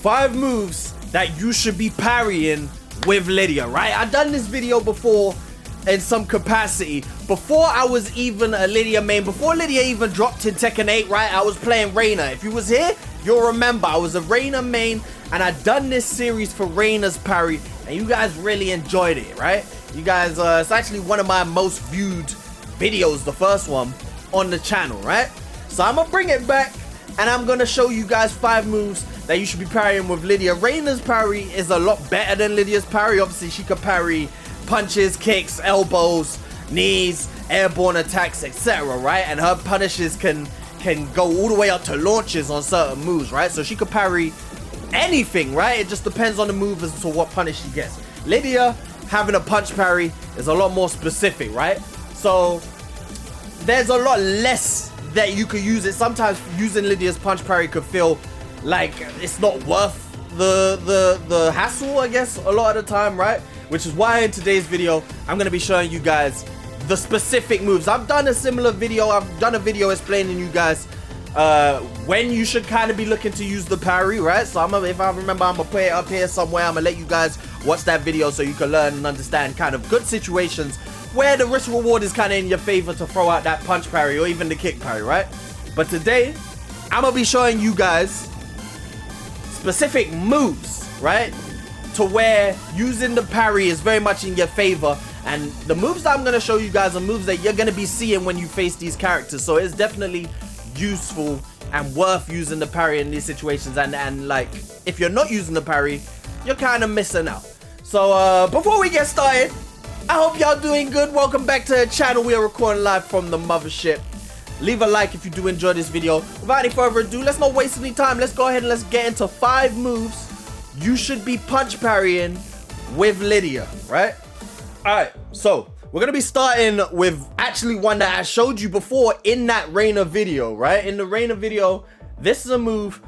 5 moves that you should be parrying with Lidia, right? I've done this video before in some capacity. Before I was even a Lidia main, before Lidia even dropped in Tekken 8, right? I was playing Reina. If you was here, you'll remember I was a Reina main, and I'd done this series for Reina's parry, and you guys really enjoyed it, right? You guys, it's actually one of my most viewed videos, the first one on the channel, right? So I'm gonna bring it back, and I'm gonna show you guys 5 moves that you should be parrying with Lidia. Reina's parry is a lot better than Lidia's parry. Obviously, she could parry punches, kicks, elbows, knees, airborne attacks, etc., right? And her punishes can go all the way up to launches on certain moves, right? So she could parry anything, right? It just depends on the move as to what punish she gets. Lidia having a punch parry is a lot more specific, right? So there's a lot less that you could use it. Sometimes using Lidia's punch parry could feel like it's not worth the hassle, I guess, a lot of the time, right? Which is why in today's video I'm going to be showing you guys the specific moves. I've done a similar video. I've done a video explaining you guys when you should kind of be looking to use the parry, right? So if I remember, I'm gonna put it up here somewhere. I'm gonna let you guys watch that video so you can learn and understand kind of good situations where the risk reward is kind of in your favor to throw out that punch parry or even the kick parry, right? But today I'm gonna be showing you guys specific moves, right, to where using the parry is very much in your favor. And the moves that I'm going to show you guys are moves that you're going to be seeing when you face these characters. So it's definitely useful and worth using the parry in these situations. And like, if you're not using the parry, you're kind of missing out. So before we get started, I hope y'all doing good. Welcome back to the channel. We are recording live from the mothership. Leave a like if you do enjoy this video. Without any further ado, let's not waste any time. Let's go ahead and let's get into 5 moves you should be punch parrying with Lidia, right? Alright, so we're gonna be starting with actually one that I showed you before in that Reina video, right? In the Reina video, this is a move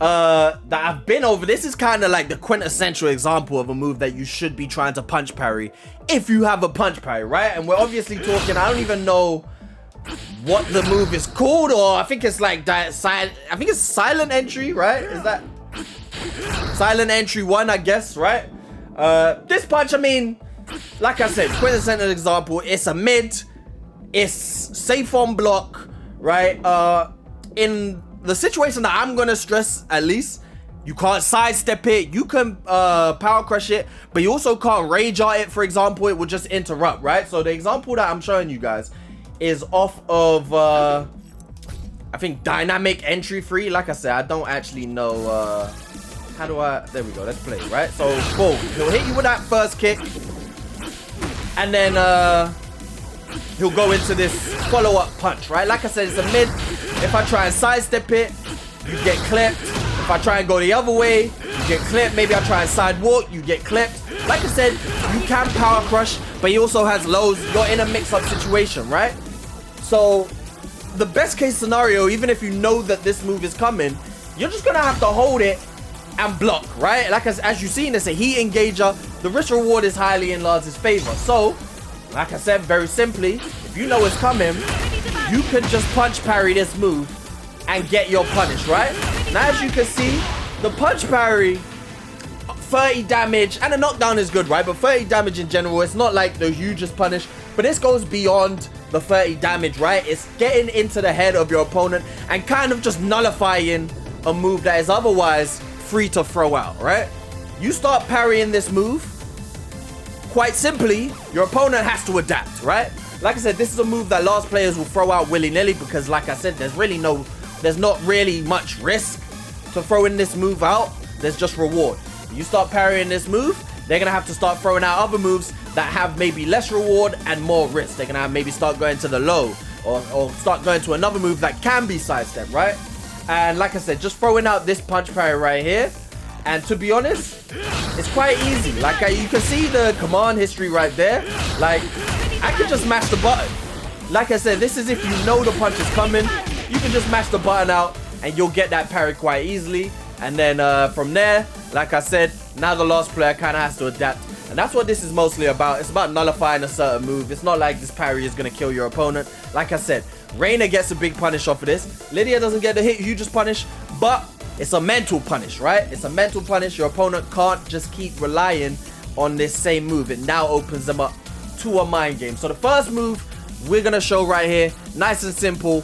that I've been over. This is kind of like the quintessential example of a move that you should be trying to punch parry if you have a punch parry, right? And we're obviously talking, I don't even know what the move is called, or I think it's like I think it's silent entry, right? Is that silent entry 1, I guess, right? This punch, I mean, like I said, quintessential example. It's a mid, it's safe on block, right? In the situation that I'm gonna stress, at least, you can't sidestep it, you can power crush it, but you also can't rage art it. For example, it will just interrupt, right? So the example that I'm showing you guys is off of I think dynamic entry 3. Like I said, I don't actually know how do I, there we go, let's play, right? So boom, he'll hit you with that first kick, and then he'll go into this follow-up punch, right? Like I said, it's a mid. If I try and sidestep it, you get clipped. If I try and go the other way, you get clipped. Maybe I try and sidewalk, you get clipped. Like I said, you can power crush, but he also has lows. You're in a mix-up situation, right? So the best case scenario, even if you know that this move is coming, you're just gonna have to hold it and block, right? Like as you've seen, it's a heat engager. The risk reward is highly in Lars' favor. So, like I said, very simply, if you know it's coming, you can just punch parry this move and get your punish, right? Now, as you can see, the punch parry, 30 damage, and a knockdown is good, right? But 30 damage in general, it's not like the hugest punish, but this goes beyond the 30 damage, right? It's getting into the head of your opponent and kind of just nullifying a move that is otherwise free to throw out, right? You start parrying this move, quite simply, your opponent has to adapt, right? Like I said, this is a move that Lars players will throw out willy-nilly because, like I said, there's not really much risk to throwing this move out. There's just reward. You start parrying this move, they're gonna have to start throwing out other moves that have maybe less reward and more risk. They're gonna maybe start going to the low or start going to another move that can be sidestep, right? And like I said, just throwing out this punch parry right here, and to be honest, it's quite easy. Like you can see the command history right there. Like I could just mash the button. Like I said, this is if you know the punch is coming, you can just mash the button out and you'll get that parry quite easily. And then from there, like I said, now the last player kind of has to adapt. And that's what this is mostly about. It's about nullifying a certain move. It's not like this parry is going to kill your opponent. Like I said, Reina gets a big punish off of this. Lidia doesn't get the hit, hugest punish. But It's a mental punish, right? It's a mental punish. Your opponent can't just keep relying on this same move. It now opens them up to a mind game. So the first move we're gonna show right here, nice and simple.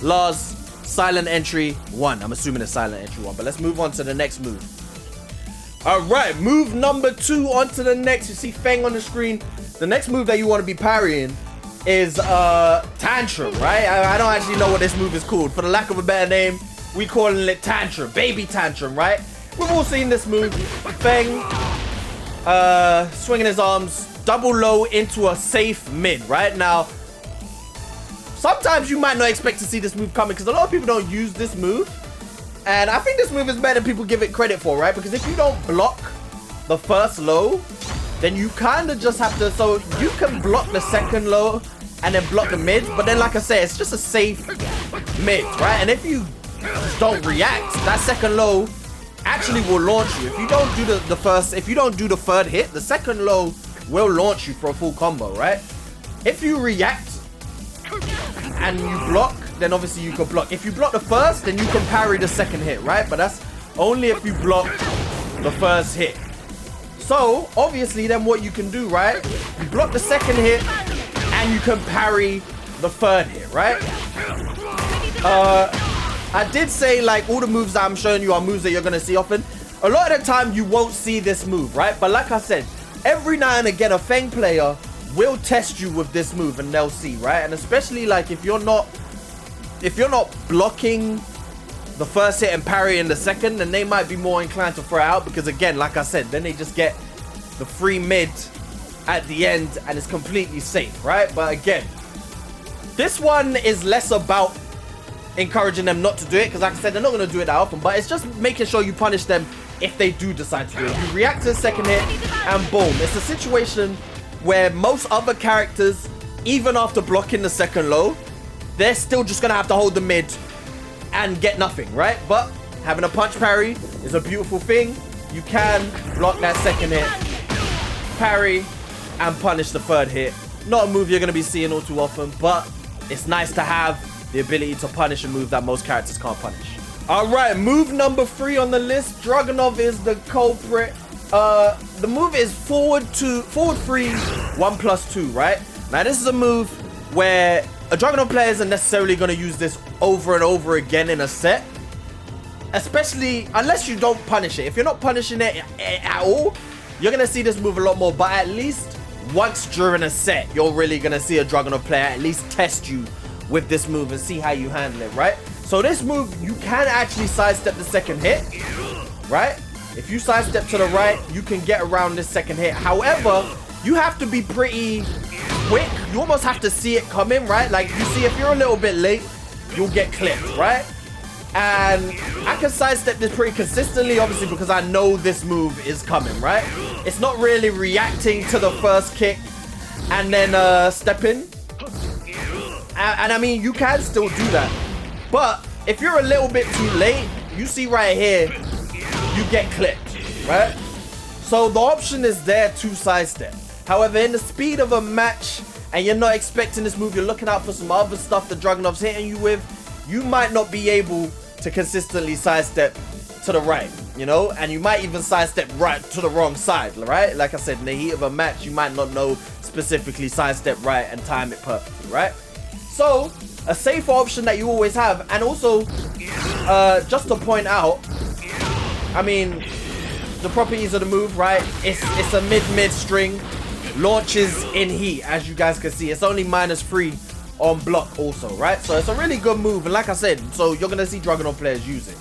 Lars, silent entry 1. I'm assuming it's silent entry 1, but let's move on to the next move. All right, move number 2, on to the next. You see Feng on the screen. The next move that you want to be parrying is Tantrum, right? I don't actually know what this move is called. For the lack of a better name, we calling it Tantrum, Baby Tantrum, right? We've all seen this move. Feng swinging his arms, double low into a safe mid, right? Now, sometimes you might not expect to see this move coming because a lot of people don't use this move. And I think this move is better than people give it credit for, right? Because if you don't block the first low, then you kind of just have to... So you can block the second low and then block the mid. But then, like I said, it's just a safe mid, right? And if you don't react, that second low actually will launch you. If you don't do the first... If you don't do the third hit, the second low will launch you for a full combo, right? If you react and you block, then obviously you can block. If you block the first, then you can parry the second hit, right? But that's only if you block the first hit. So obviously then what you can do, right? You block the second hit and you can parry the third hit, right? I did say like all the moves that I'm showing you are moves that you're gonna see often. A lot of the time you won't see this move, right? But like I said, every now and again a Feng player will test you with this move and they'll see, right? And especially like if you're not blocking the first hit and parrying the second, then they might be more inclined to throw it out because again, like I said, then they just get the free mid at the end and it's completely safe, right? But again, this one is less about encouraging them not to do it because like I said, they're not going to do it that often, but it's just making sure you punish them if they do decide to do it. You react to the second hit and boom. It's a situation where most other characters, even after blocking the second low, they're still just gonna have to hold the mid and get nothing, right? But having a punch parry is a beautiful thing. You can block that second hit, parry, and punish the third hit. Not a move you're gonna be seeing all too often, but it's nice to have the ability to punish a move that most characters can't punish. All right, move number 3 on the list. Dragunov is the culprit. The move is forward 3, 1+2, right? Now this is a move where a Dragunov player isn't necessarily going to use this over and over again in a set, especially unless you don't punish it. If you're not punishing it at all, you're going to see this move a lot more, but at least once during a set, you're really going to see a Dragunov player at least test you with this move and see how you handle it, right? So this move, you can actually sidestep the second hit, right? If you sidestep to the right, you can get around this second hit. However, you have to be pretty quick. You almost have to see it coming, right? Like you see, if you're a little bit late, you'll get clipped, right? And I can sidestep this pretty consistently, obviously, because I know this move is coming, right? It's not really reacting to the first kick and then stepping. And I mean, you can still do that. But if you're a little bit too late, you see right here, you get clipped, right? So the option is there to sidestep. However, in the speed of a match and you're not expecting this move, you're looking out for some other stuff that Dragunov's hitting you with, you might not be able to consistently sidestep to the right, you know? And you might even sidestep right to the wrong side, right? Like I said, in the heat of a match, you might not know specifically sidestep right and time it perfectly, right? So, a safer option that you always have. And also, just to point out, I mean, the properties of the move, right? It's a mid string, launches in heat, as you guys can see. It's only -3 on block also, right? So it's a really good move. And like I said, so you're going to see Dragunov players use it.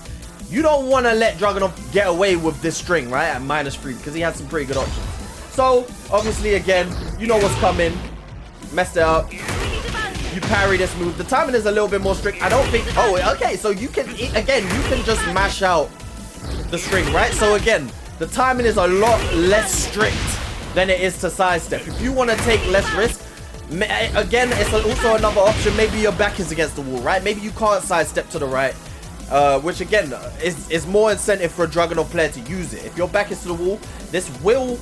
You don't want to let Dragunov get away with this string, right? At -3, because he has some pretty good options. So, obviously, again, you know what's coming. Messed it up. You parry this move. The timing is a little bit more strict. I don't think... Oh, okay. So you can... Again, you can just mash out the string, right? So again, the timing is a lot less strict than it is to sidestep. If you want to take less risk, again, it's also another option. Maybe your back is against the wall, right? Maybe you can't sidestep to the right, which again is more incentive for a Dragunov player to use it. If your back is to the wall, this will,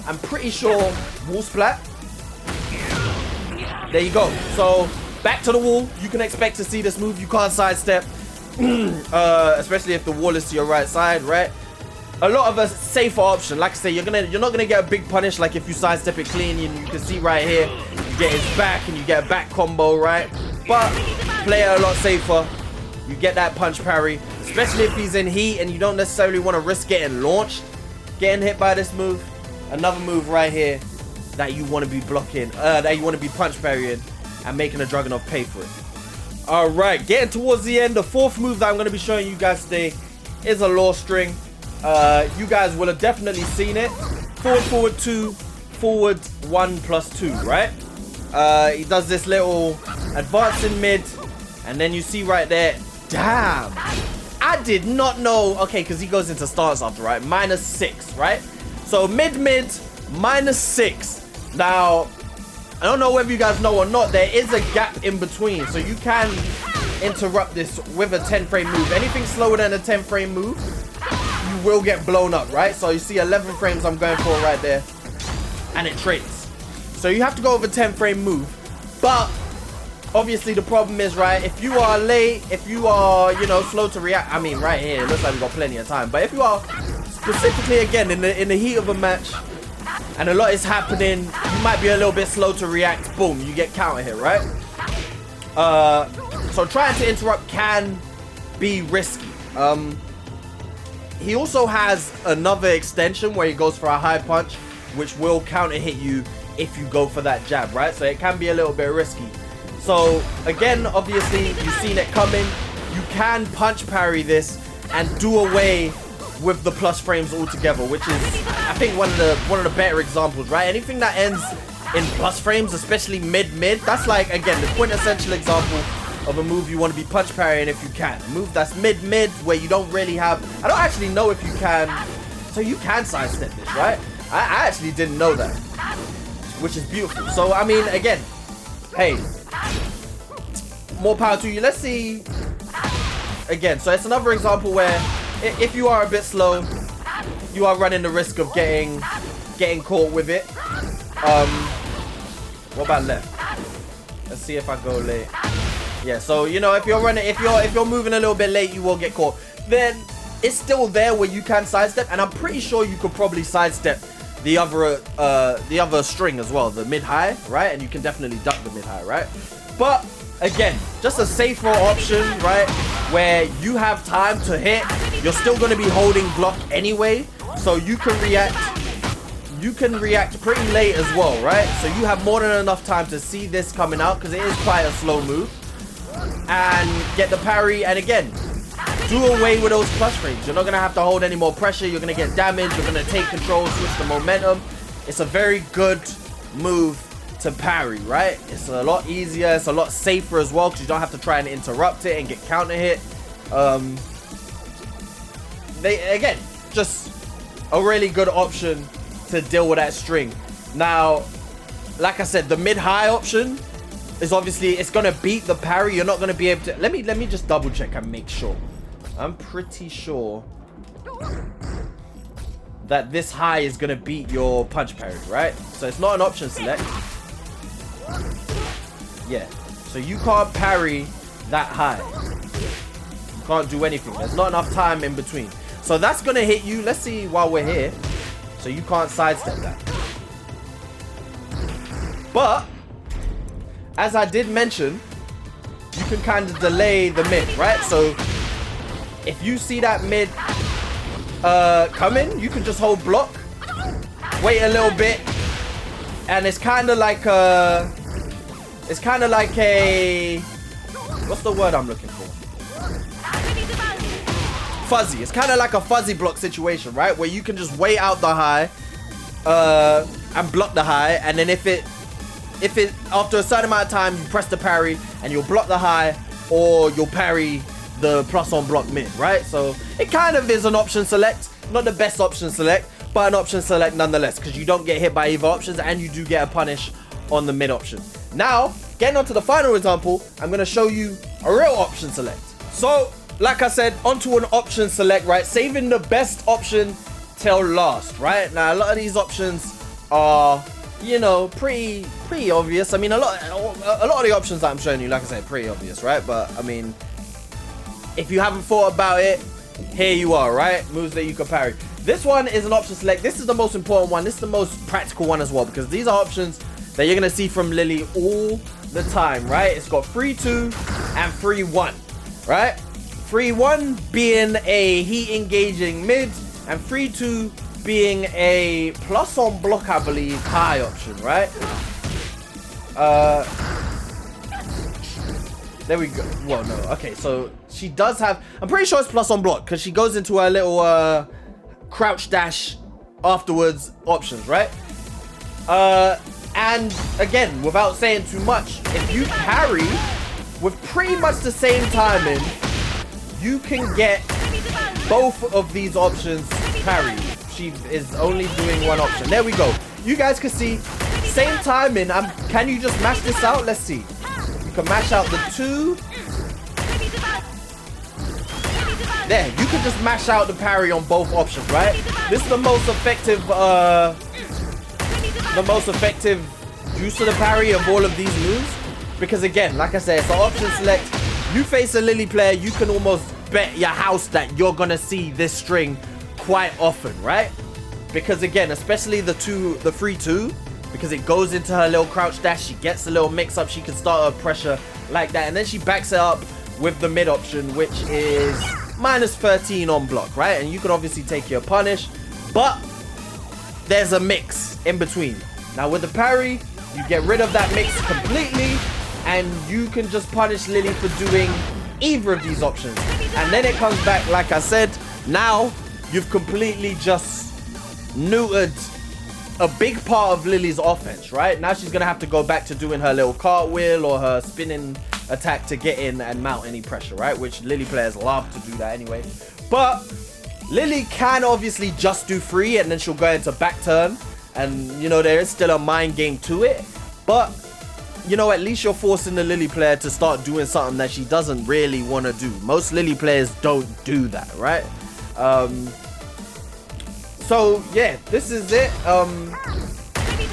I'm pretty sure, wall splat. There you go. So back to the wall, you can expect to see this move. You can't sidestep. especially if the wall is to your right side, right? A lot of a safer option. Like I say, you're not gonna get a big punish like if you sidestep it clean. You can see right here, you get his back and you get a back combo, right? But play it a lot safer. You get that punch parry, especially if he's in heat and you don't necessarily want to risk getting launched, getting hit by this move. Another move right here that you want to be blocking, that you want to be punch parrying and making a Dragunov pay for it. All right, getting towards the end, the fourth move that I'm going to be showing you guys today is a law string. You guys will have definitely seen it. Forward, forward 2, forward 1 plus 2, right? He does this little advance in mid, and then you see right there, damn, I did not know. Okay, because he goes into stance after, right? -6, right? So mid, -6. Now, I don't know whether you guys know or not, there is a gap in between. So you can interrupt this with a 10 frame move. Anything slower than a 10 frame move, you will get blown up, right? So you see 11 frames I'm going for right there, and it trades. So you have to go over 10 frame move. But obviously the problem is, right, if you are late, if you are, you know, slow to react, I mean, right here, it looks like we've got plenty of time. But if you are specifically, again, in the heat of a match, and a lot is happening, you might be a little bit slow to react. Boom, you get counter hit, right? So trying to interrupt can be risky. He also has another extension where he goes for a high punch, which will counter hit you if you go for that jab, right? So it can be a little bit risky. So again, obviously, you've seen it coming. You can punch parry this and do away with the plus frames altogether, which is, I think, one of the better examples, right? Anything that ends in plus frames, especially mid, that's like, again, the quintessential example of a move you want to be punch parrying if you can. A move that's mid, where you don't really have, I don't actually know if you can, so you can sidestep this, right? I actually didn't know that, which is beautiful. So, I mean, again, hey, more power to you. Let's see, again, so it's another example where if you are a bit slow, you are running the risk of getting caught with it. What about left? Let's see if I go late. Yeah, so you know, if you're moving a little bit late, you will get caught. Then it's still there where you can sidestep, and I'm pretty sure you could probably sidestep the other string as well, the mid-high, right? And you can definitely duck the mid-high, right? But again, just a safer option, right? Where you have time to hit, you're still going to be holding block anyway, so you can react pretty late as well, right? So you have more than enough time to see this coming out, because it is quite a slow move, and get the parry. And again, do away with those plus frames. You're not going to have to hold any more pressure. You're going to get damage. You're going to take control, switch the momentum. It's a very good move to parry, right? It's a lot easier. It's a lot safer as well, because you don't have to try and interrupt it and get counter hit. Again, just a really good option to deal with that string. Now, like I said, the mid-high option is obviously, it's gonna beat the parry. You're not gonna be able to. Let me just double check and make sure. I'm pretty sure that this high is gonna beat your punch parry, right? So it's not an option select. Yeah, so you can't parry that high. You can't do anything. There's not enough time in between. So that's gonna hit you. Let's see while we're here. So you can't sidestep that. But as I did mention, you can kind of delay the mid, right? So if you see that mid coming, you can just hold block, wait a little bit, and it's kind of like a, what's the word I'm looking for? Fuzzy. It's kind of like a fuzzy block situation, right? Where you can just wait out the high and block the high, and then if it after a certain amount of time, you press the parry and you'll block the high, or you'll parry the plus on block mid, right? So it kind of is an option select, not the best option select, but an option select nonetheless, because you don't get hit by either options and you do get a punish on the mid option. Now, getting on to the final example, I'm going to show you a real option select. So, like I said, onto an option select, right? Saving the best option till last, right? Now, a lot of these options are, you know, pretty obvious. I mean, a lot of the options that I'm showing you, like I said, pretty obvious, right? But I mean, if you haven't thought about it, here you are, right? Moves that you can parry. This one is an option select. This is the most important one. This is the most practical one as well, because these are options that you're going to see from Lily all the time, right? It's got 3-2 and 3-1, right? 3-1 being a heat engaging mid, and 3-2 being a plus on block, I believe, high option, right? There we go. Well, no. Okay, so she does have... I'm pretty sure it's plus on block, because she goes into her little crouch dash afterwards options, right? And again, without saying too much, if you parry with pretty much the same timing, you can get both of these options parried. She is only doing one option. There we go. You guys can see, same timing. Can you just mash this out? Let's see. You can mash out the 2. There, you can just mash out the parry on both options, right? This is the most effective use of the parry of all of these moves, because again, like I said, it's an option select. You face a Lily player, you can almost bet your house that you're gonna see this string quite often, right? Because again, especially the 3-2, because it goes into her little crouch dash, she gets a little mix up, she can start her pressure like that, and then she backs it up with the mid option, which is -13 on block, right? And you can obviously take your punish, but there's a mix in between. Now with the parry, you get rid of that mix completely, and you can just punish Lily for doing either of these options. And then it comes back, like I said, now you've completely just neutered a big part of Lily's offense, right? Now she's gonna have to go back to doing her little cartwheel or her spinning attack to get in and mount any pressure, right? Which Lily players love to do that anyway. But Lily can obviously just do 3 and then she'll go into back turn. And, you know, there is still a mind game to it. But, you know, at least you're forcing the Lily player to start doing something that she doesn't really want to do. Most Lily players don't do that, right? So, yeah, this is it.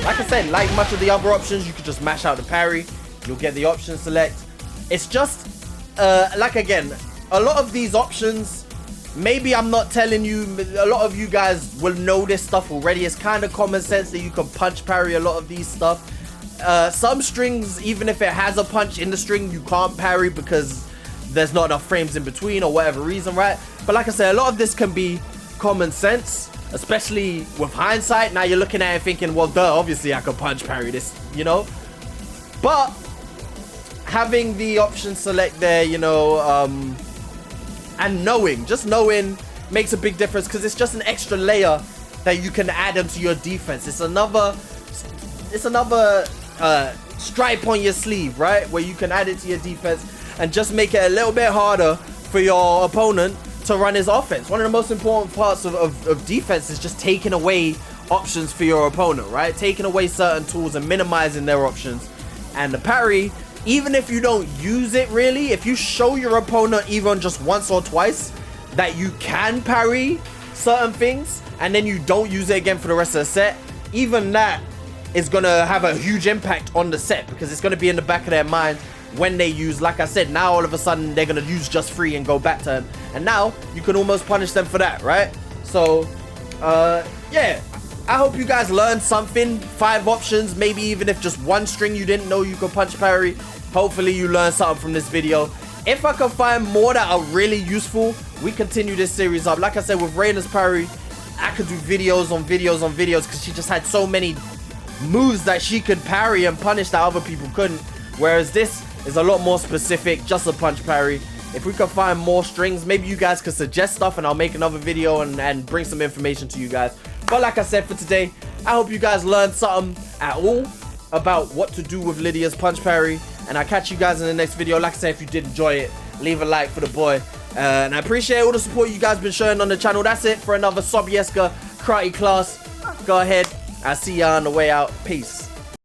Like I said, like much of the other options, you could just mash out the parry. You'll get the option select. It's just, like again, a lot of these options... Maybe I'm not telling you, a lot of you guys will know this stuff already. It's kind of common sense that you can punch parry a lot of these stuff. Some strings, even if it has a punch in the string, you can't parry because there's not enough frames in between or whatever reason, right? But like I said, a lot of this can be common sense, especially with hindsight. Now you're looking at it thinking, well, duh, obviously I could punch parry this, you know? But having the option select there, you know, and just knowing makes a big difference, because it's just an extra layer that you can add into your defense. It's another stripe on your sleeve, right? Where you can add it to your defense and just make it a little bit harder for your opponent to run his offense. One of the most important parts of defense is just taking away options for your opponent, right? Taking away certain tools and minimizing their options. And the parry, even if you don't use it really, if you show your opponent even just once or twice that you can parry certain things, and then you don't use it again for the rest of the set, even that is gonna have a huge impact on the set, because it's gonna be in the back of their mind when they use, like I said, now all of a sudden they're gonna use just 3 and go back turn, and now you can almost punish them for that, right? So yeah, I hope you guys learned something. 5 options, maybe even if just one string you didn't know you could punch parry. Hopefully you learned something from this video. If I can find more that are really useful, we continue this series up. Like I said, with Raina's parry, I could do videos on videos on videos, because she just had so many moves that she could parry and punish that other people couldn't. Whereas this is a lot more specific, just a punch parry. If we can find more strings, maybe you guys could suggest stuff and I'll make another video and bring some information to you guys. But like I said, for today, I hope you guys learned something at all about what to do with Lydia's punch parry. And I'll catch you guys in the next video. Like I said, if you did enjoy it, leave a like for the boy. And I appreciate all the support you guys been showing on the channel. That's it for another Sobieska karate class. Go ahead. I'll see ya on the way out. Peace.